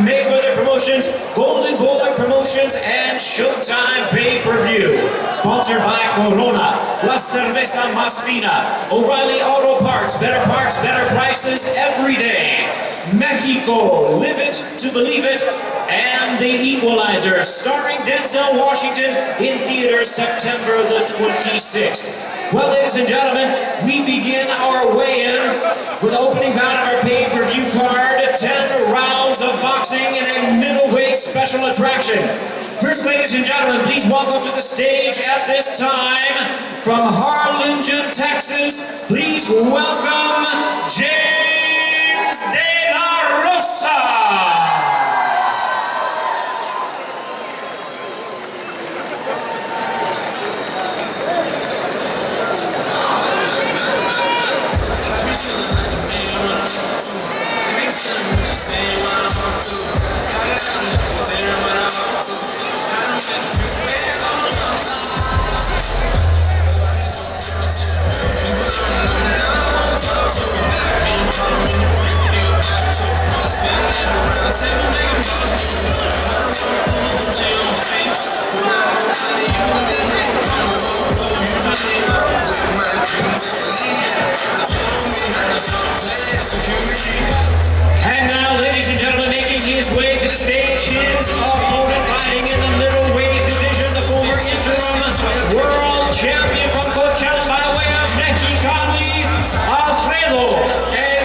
Mayweather Promotions, Golden Boy Promotions, and Showtime Pay-Per-View. Sponsored by Corona, La Cerveza Más Fina, O'Reilly Auto Parts, better prices every day. Mexico, Live It to Believe It, and The Equalizer, starring Denzel Washington, in theaters September the 26th. Well, ladies and gentlemen, we begin our weigh-in with the opening bout of our pay-per-view card, 10 rounds of boxing and a middleweight special attraction. First, ladies and gentlemen, please welcome to the stage at this time, from Harlingen, Texas, please welcome James De La Rosa. And now, ladies and gentlemen, making his way to the stage, his opponent fighting in the middleweight division, the former interim world champion from Coachella by way of Mexicali, Alfredo Angulo.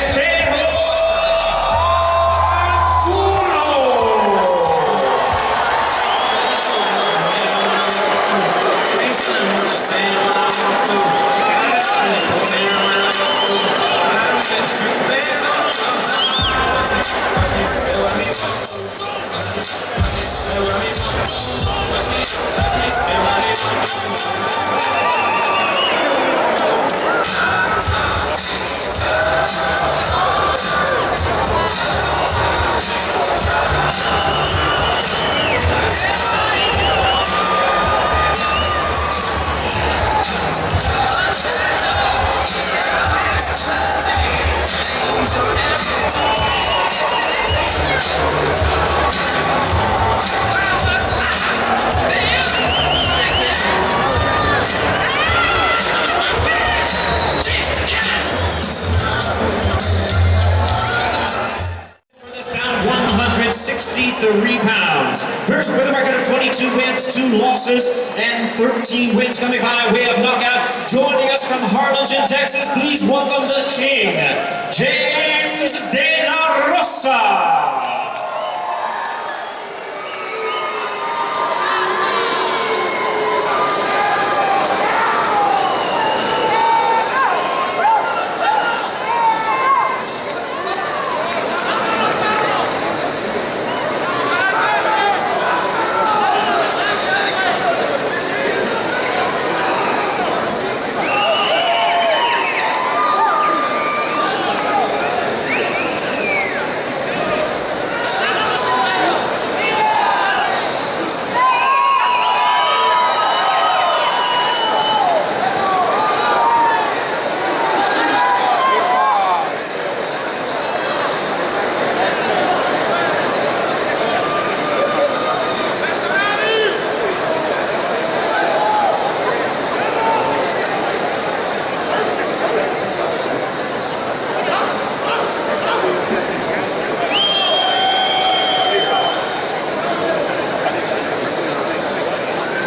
£163. First with a record of 22 wins, 2 losses, and 13 wins coming by way of knockout. Joining us from Harlingen, Texas, please welcome the King, James De La Rosa.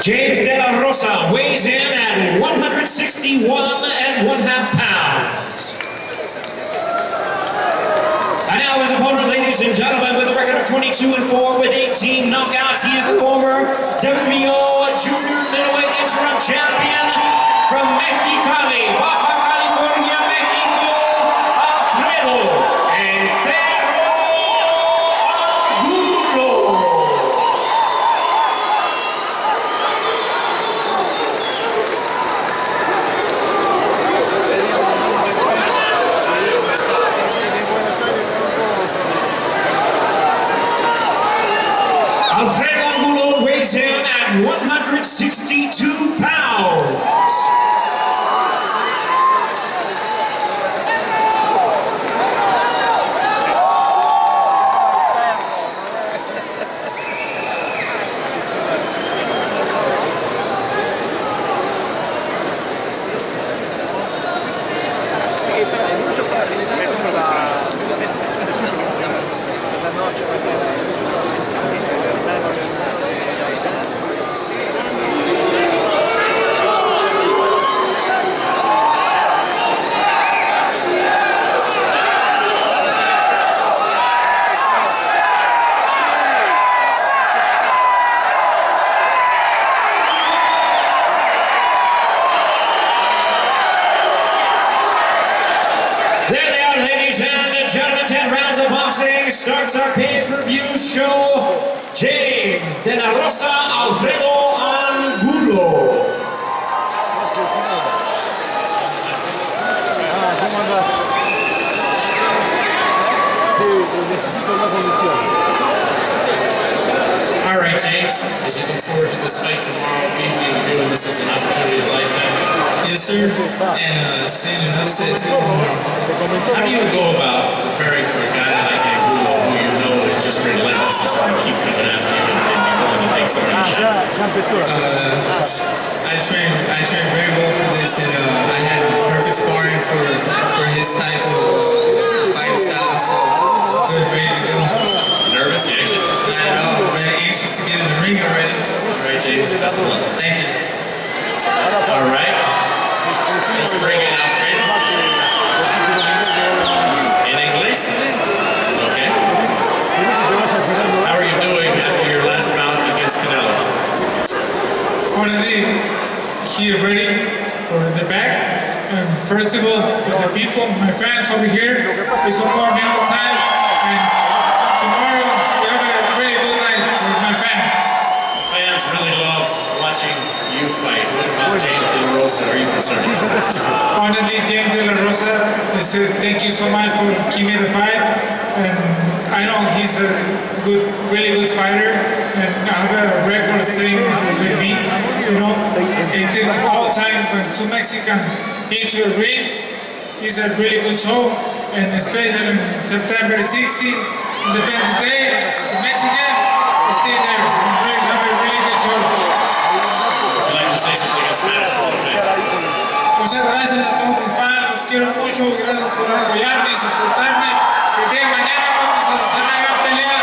James De La Rosa weighs in at 161½ pounds. And now his opponent, ladies and gentlemen, with a record of 22-4 with 18 knockouts, he is the former WBO Junior Middleweight Interim Champion from Mexicali, Baja California, Mexico, Alfredo Angulo. Alfredo Angulo weighs in at show, James de la Rosa Alfredo Angulo. All right, James, as you look forward to this fight tomorrow evening, doing this as an opportunity of a lifetime. Yes, sir. And seeing an upset too tomorrow. How do you go about preparing for a guy like Angulo, who you know is just relentless, is going to keep coming after you and be willing to take so many shots? I train very well for this, and I had perfect sparring for his type of fight style, so good, ready to go. Nervous? You anxious? Not at all. Very anxious to get in the ring already. All right, James, best of luck. Thank you. All right. Let's bring in Alfredo. In English? Okay. How are you doing after your last bout against Canelo? Already here ready for the back. And first of all, for the people, my fans over here, they support me all the time. And tomorrow we have a really good night with my fans. Fans really love watching you fight. What about James de la Rosa? Are you concerned? Honestly, James de la Rosa, I said thank you so much for giving me the fight. And I know he's a really good fighter. And I have a record thing with me, you know. It's an all time when two Mexicans into a ring. It's a really good show. And especially on September 16th, Independence Day, the Mexican is still there. Have a really good show. Would you like to say something in Spanish to all the fans? Muchas gracias a todos mis fans, los quiero mucho, gracias por apoyarme y soportarme. El día de mañana vamos a hacer una gran pelea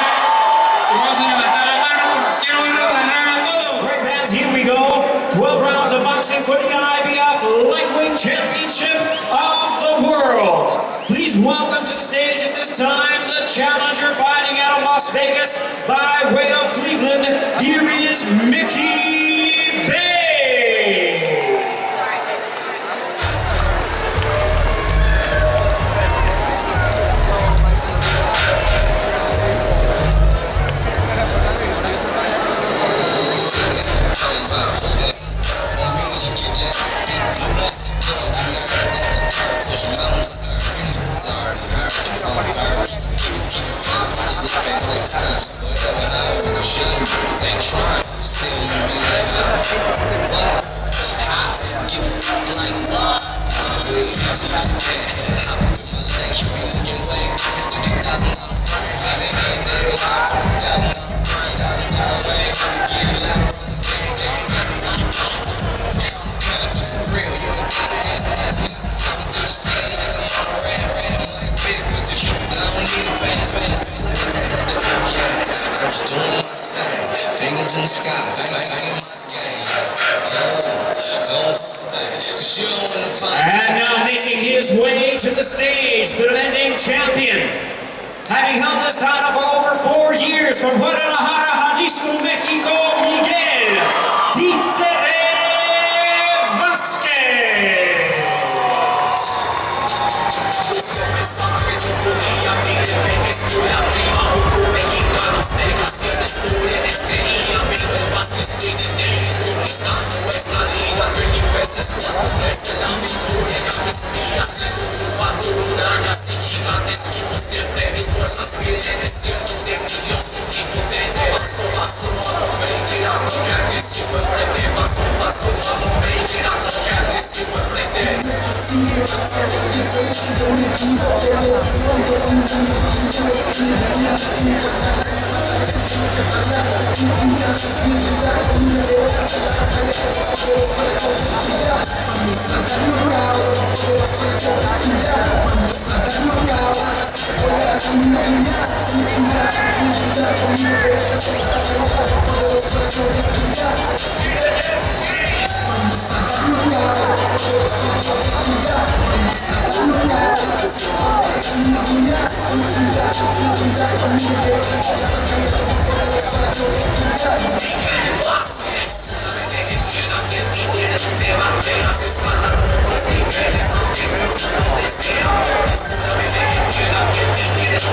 y vamos a levantar la mano porque quiero ir a ganar a todos. All right, fans, here we go. 12 rounds of boxing for the IBF Lightweight Championship of the World. Please welcome to the stage at this time the challenger fighting out of Las Vegas by way of Cleveland. Here is Mickey Bay. Fingers in the sky, bang my And now making his way to the stage, the defending champion, having held this title for over 4 years from Guadalajara, Jalisco, Mexico, Miguel Títere Vázquez.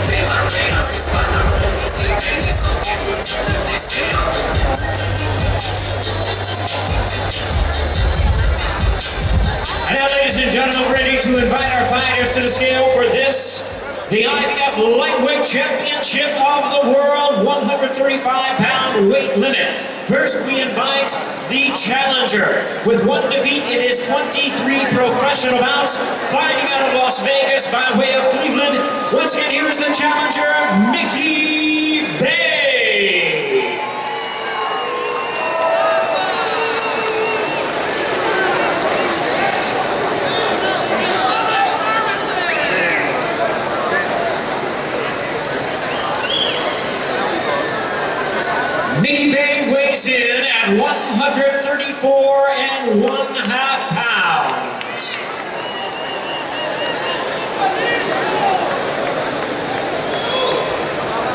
Tema, And now, ladies and gentlemen, ready to invite our fighters to the scale for this, the IBF Lightweight Championship of the World, 135-pound weight limit. First, we invite the challenger. With one defeat, it is 23 professional bouts, fighting out of Las Vegas by way of Cleveland. Once again, here is the challenger, Mickey Bay. Mickey Bay weighs in at 134.5 pounds.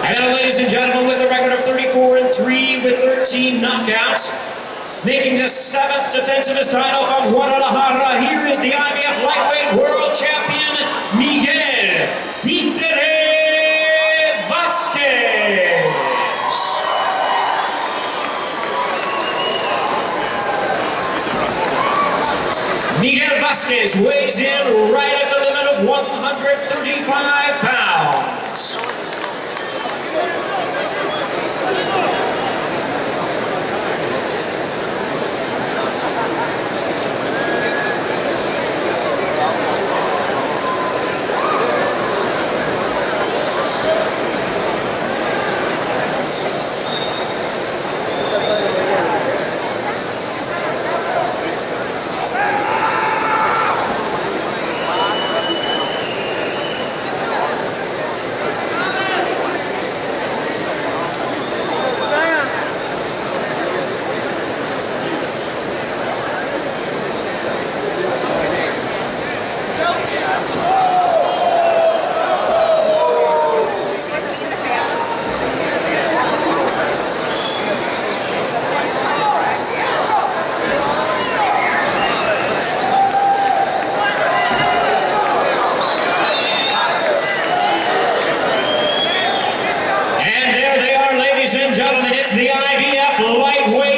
And now, ladies and gentlemen, with a record of 34-3 with 13 knockouts, making the 7th defense of his title from Guadalajara, here is the IBF Lightweight World Champion, Miguel Títere Vázquez. Miguel Vázquez weighs in right at the limit of 135 pounds.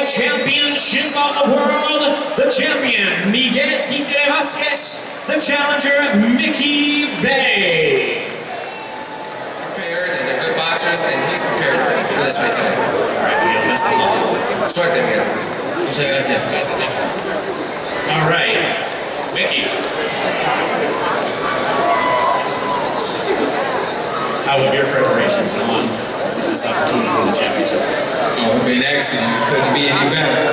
Championship of the world, the champion, Miguel Títere Vázquez, the challenger, Mickey Bay. Prepared, and they're good boxers, and he's prepared for this fight today. All right, Miguel, best of luck. Suerte, Miguel. Muchas gracias. All right, Mickey. How have your preparations gone for this opportunity to win the championship? Oh, it's been excellent. It couldn't be any better.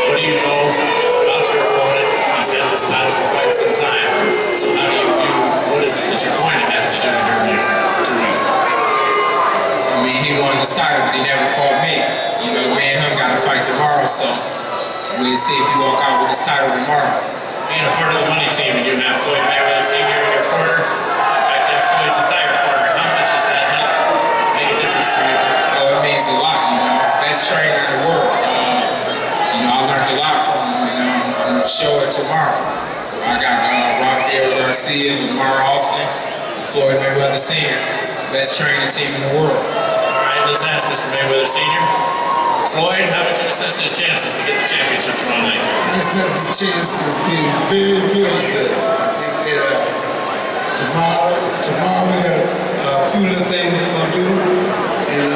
What do you know about your opponent? He's had this title for quite some time. So how do you view, what is it that you're going to have to do in your view to win? I mean, he won this title, but he never fought me. You know, me and him got to fight tomorrow, so we'll see if he walk out with his title tomorrow. Being a part of the money team and you have Floyd Mayweather Sr. in your corner, in fact, you have Floyd's entire corner, how much has that helped make a difference for you? Oh, it means a lot, you know. Best trainer in the world. You know, I learned a lot from him, and I'm going to show it tomorrow. I got Rafael Garcia, Lamar Austin, and Floyd Mayweather Sr., best training team in the world. All right, let's ask Mr. Mayweather Sr. Floyd, how would you assess his chances to get the championship tomorrow night? I assess his chances as being very, very good. I think that tomorrow we have a few little things we're going to do, and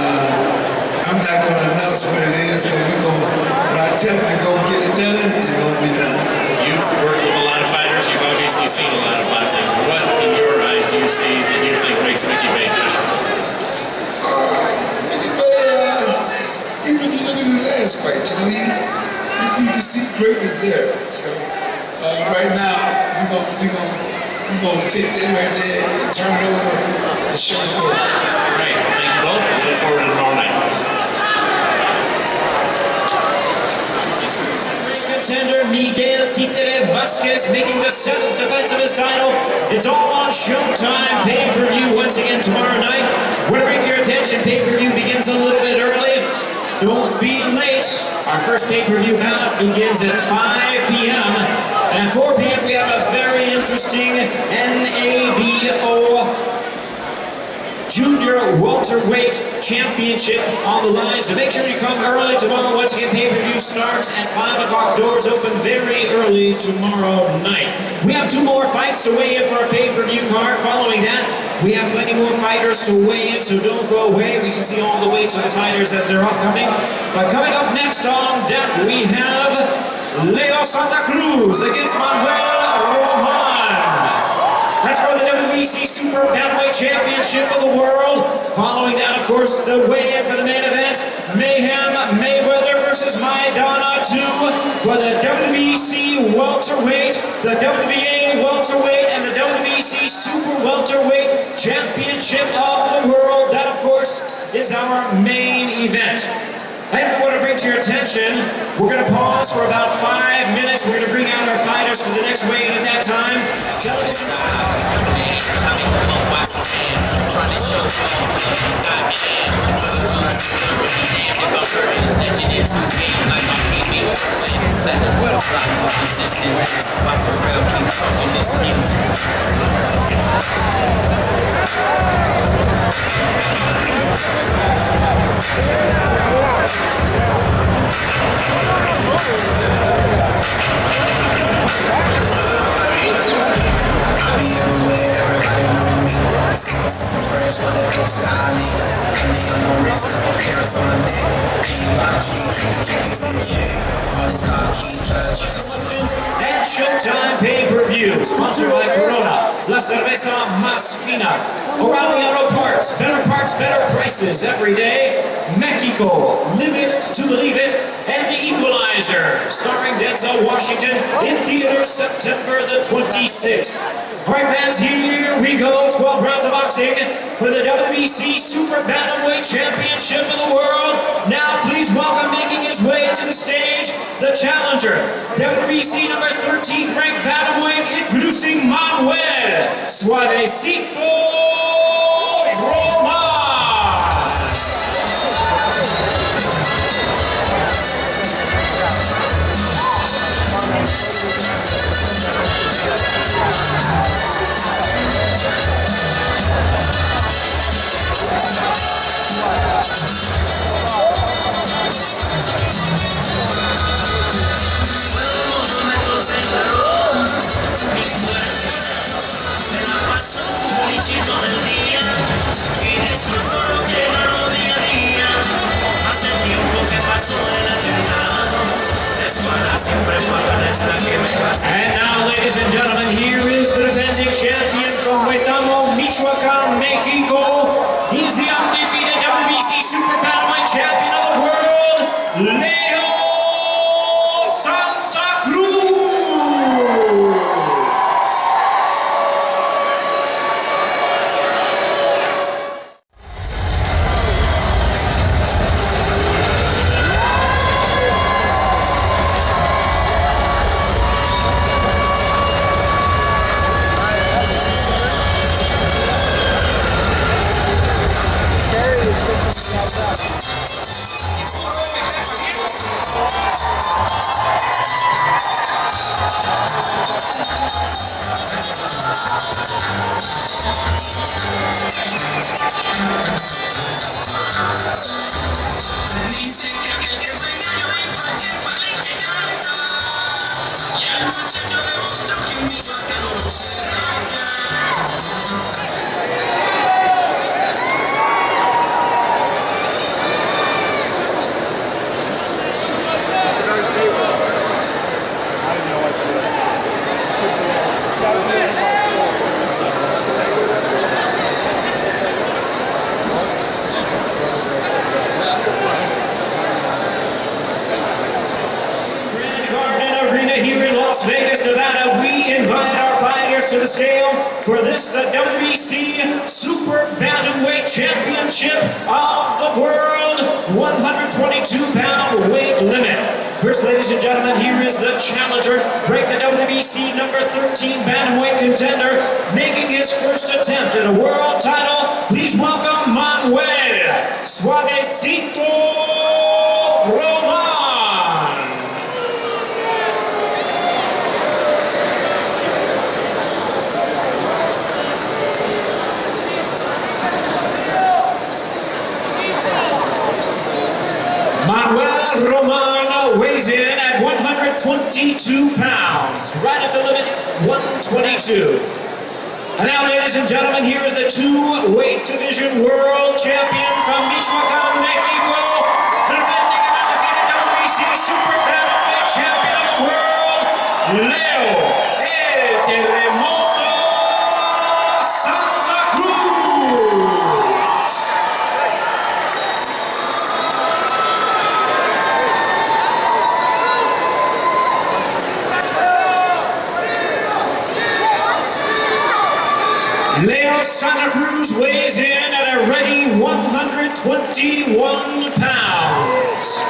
I'm not going to announce what it is, but when I tell them to go get it done, it's going to be done. You've worked with a lot of fighters, you've obviously seen a lot of boxing. What, in your eyes, do you see that you think makes Mickey Bay special? Mickey Bay, even if you look at the last fight, you know, you can see greatness there. So right now, we're gonna take that right there and turn it over and show the world. All right, thank you both. We look forward to tomorrow night. Contender Miguel Títere Vázquez making the 7th defense of his title. It's all on Showtime pay-per-view once again tomorrow night. Want to bring to your attention, pay-per-view begins a little bit early. Don't be late. Our first pay-per-view bout begins at 5 p.m. And at 4 p.m. we have a very interesting NABO Junior Welterweight Championship on the line. So make sure you come early tomorrow. Once again, pay-per-view starts at 5 o'clock. Doors open very early tomorrow night. We have 2 more fights to weigh in for our pay-per-view card. Following that, we have plenty more fighters to weigh in, so don't go away. We can see all the weights of the fighters as they're upcoming. But coming up next on deck, we have Leo Santa Cruz against Manuel Roman. That's for the WBC Super Bantamweight Championship of the World. Following that, of course, the weigh-in for the main event, Mayweather versus Maidana 2 for the WBC Welterweight, the WBA Welterweight, and the WBC Super Welterweight Championship of the World. That, of course, is our main event. I want to bring to your attention, we're going to pause for about 5 minutes. We're going to bring out our fighters for the next weigh-in at that time. And Showtime pay-per-view, sponsored by Corona, La Cerveza Más Fina, O'Reilly Auto Parts, better prices every day, Mexico, Live It to Believe It, and The Equalizer, starring Denzel Washington, in theaters September the 26th. All right, fans, here we go. 12 rounds of boxing for the WBC Super Bantamweight Championship of the World. Now, please welcome, making his way to the stage, the challenger, WBC number 13th ranked bantamweight, introducing Manuel Suavecito Roman. And now, ladies and gentlemen, here is the defending champion from Huetamo, Michoacan, Mexico. He's the undefeated WBC Super Bantamweight Champion of the World, Leo Santa Cruz. Nevada, we invite our fighters to the scale for this, the WBC Super Bantamweight Championship of the World, 122-pound weight limit. First, ladies and gentlemen, here is the challenger, break the WBC number 13 Bantamweight contender, making his first attempt at a world title. Please welcome Manuel Suavecito Roman. 22 pounds. Right at the limit, 122. And now, ladies and gentlemen, here is the two-weight division world champion from Michoacan, Mexico, the defending and undefeated WBC Super Bantamweight champion of the world, Leo El Terremoto Santa Cruz. Leo Santa Cruz weighs in at a ready 121 pounds.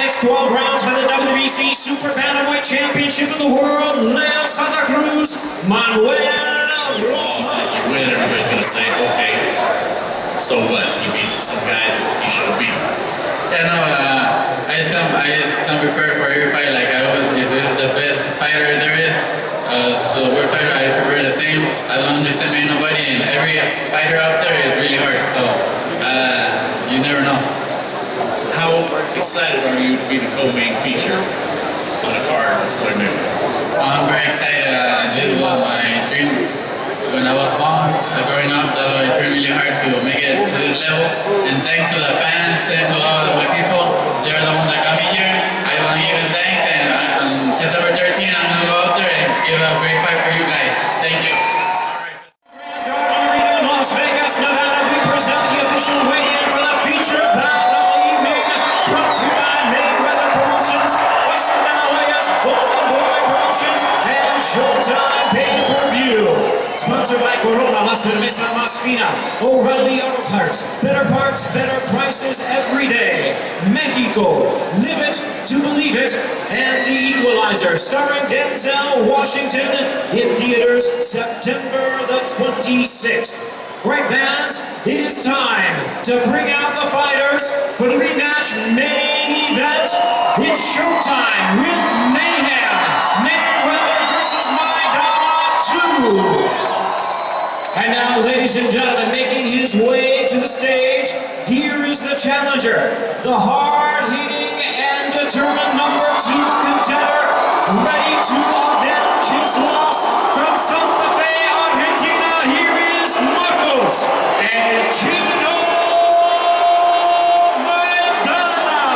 It's 12 rounds for the WBC Super Bantamweight Championship of the World. Leo Santa Cruz, Manuel Rojas. If you win, everybody's going to say, okay, so what? You beat some guy that you should have beat. Yeah, no, I just come prepared for every fight. Like, if it's the best fighter there is, to the worst fighter, I prepare the same. I don't underestimate nobody, and every fighter out there is really hard, so you never know. How excited are you to be the co-main feature on a card with Floyd Mayweather? I'm very excited. This was my dream when I was small. Growing up, it was really hard to make it to this level. And thanks to the fans and to all of my people, they're the ones that got me here. I want to give them thanks. And on September 13th, I'm going to go out there and give a great fight for you guys. Thank you. Grand Garden Arena in Las Vegas, Nevada, we present the official weigh-in for the feature bout of the evening. Brought to you by Mayweather Promotions, Western Himalayas, Golden Boy Promotions, and Showtime Pay-Per-View. Sponsored by Corona, La Cerveza Más Fina, O'Reilly Auto Parts, better prices every day. Mexico, live it to believe it, and The Equalizer, starring Denzel Washington, in theaters September the 26th. Right, fans, it is time to bring out the fighters for the rematch main event. It's showtime with Mayhem, Mayweather versus Maidana 2. And now, ladies and gentlemen, making his way to the stage, here is the challenger, the hard-hitting and determined number 2 contender, ready to avenge his loss from Santa Fe, Argentina. Here is Marcos El Chino Maidana.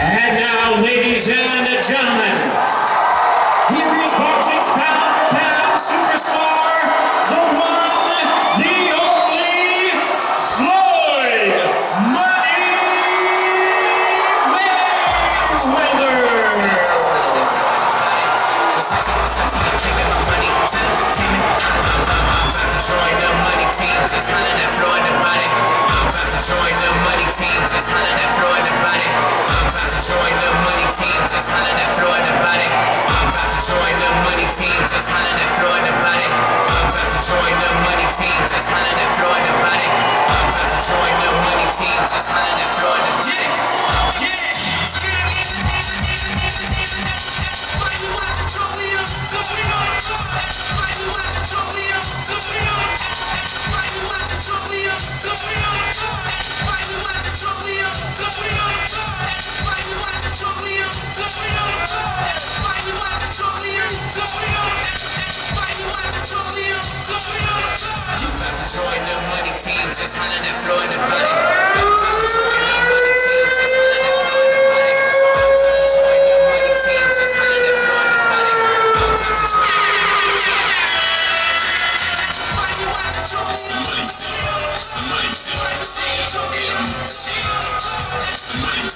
And now, ladies and gentlemen, here is boxing's pound for pound superstar, the one, the only, Floyd Mayweather. Join the money team, just hollering at Floyd about it. I'm about to join the money team, just hollering at Floyd about it. I'm about to join the money team, just hollering at Floyd about it. I'm about to join the money team, just hollering at Floyd about it. I'm about to join the money team, just hollering at Floyd about it. I'm about to join the money team, just hollering at Floyd about it. just hollering at Floyd about it. I'm about to join the money team, just hollering at Floyd about it. I'm about to join the money team, just hollering at Floyd about it. I'm about to join the money team. Why you watch the show? It's the money team. It's the money team. It's the money team. It's the money team.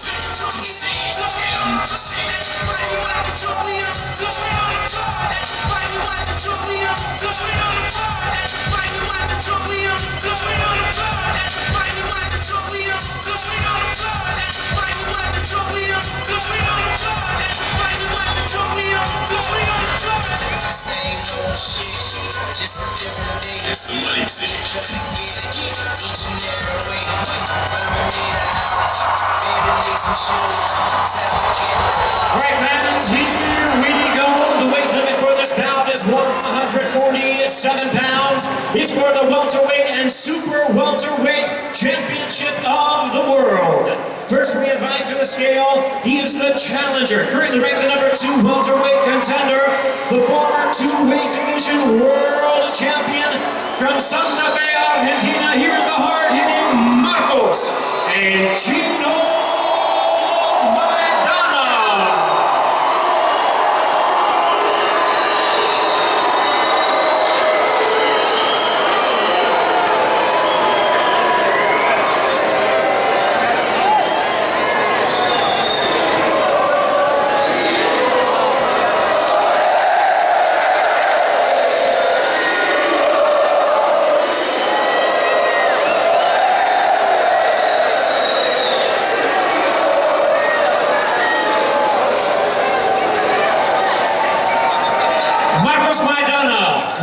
Alright fans, here we go. The weight limit for this bout is 147 pounds. It's for the welterweight and super welterweight championship of the world. First we invite to the scale, he is the challenger, currently ranked the number 2 welterweight contender, the former 2-weight division world champion from Santa Fe, Argentina. Here's the hard-hitting Marcos and Chino.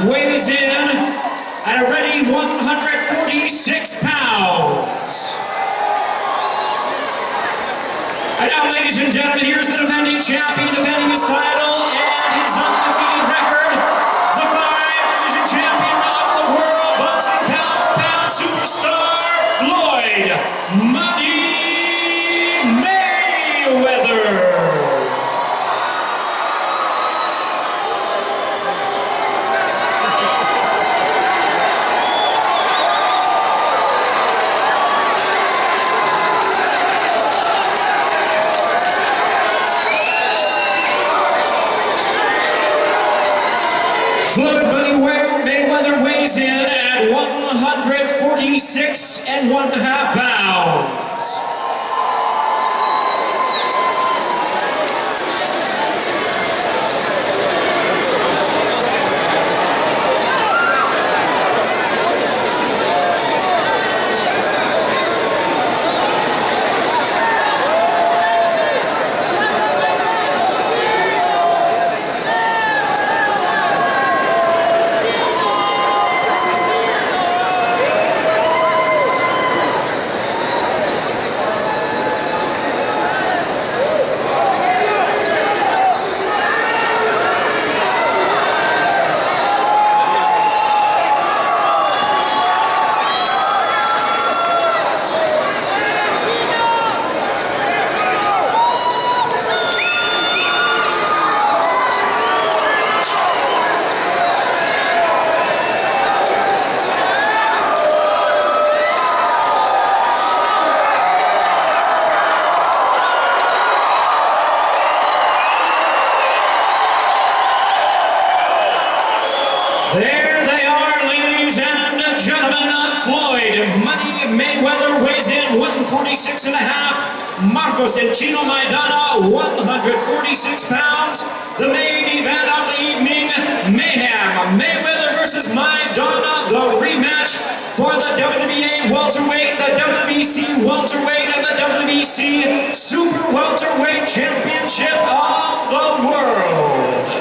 Weighs in at a ready 146 pounds. And now, ladies and gentlemen, here's the defending champion, defending his title and his undefeated record, the 5-division champion of the world, boxing pound-for-pound superstar, Floyd Mayweather. Floyd Mayweather weighs in at 146.5 pounds. There they are, ladies and gentlemen. Floyd Mayweather weighs in 146.5. Marcos El Chino Maidana, 146 pounds. The main event of the evening, Mayhem. Mayweather versus Maidana, the rematch for the WBA welterweight, the WBC welterweight, and the WBC super welterweight championship of the world.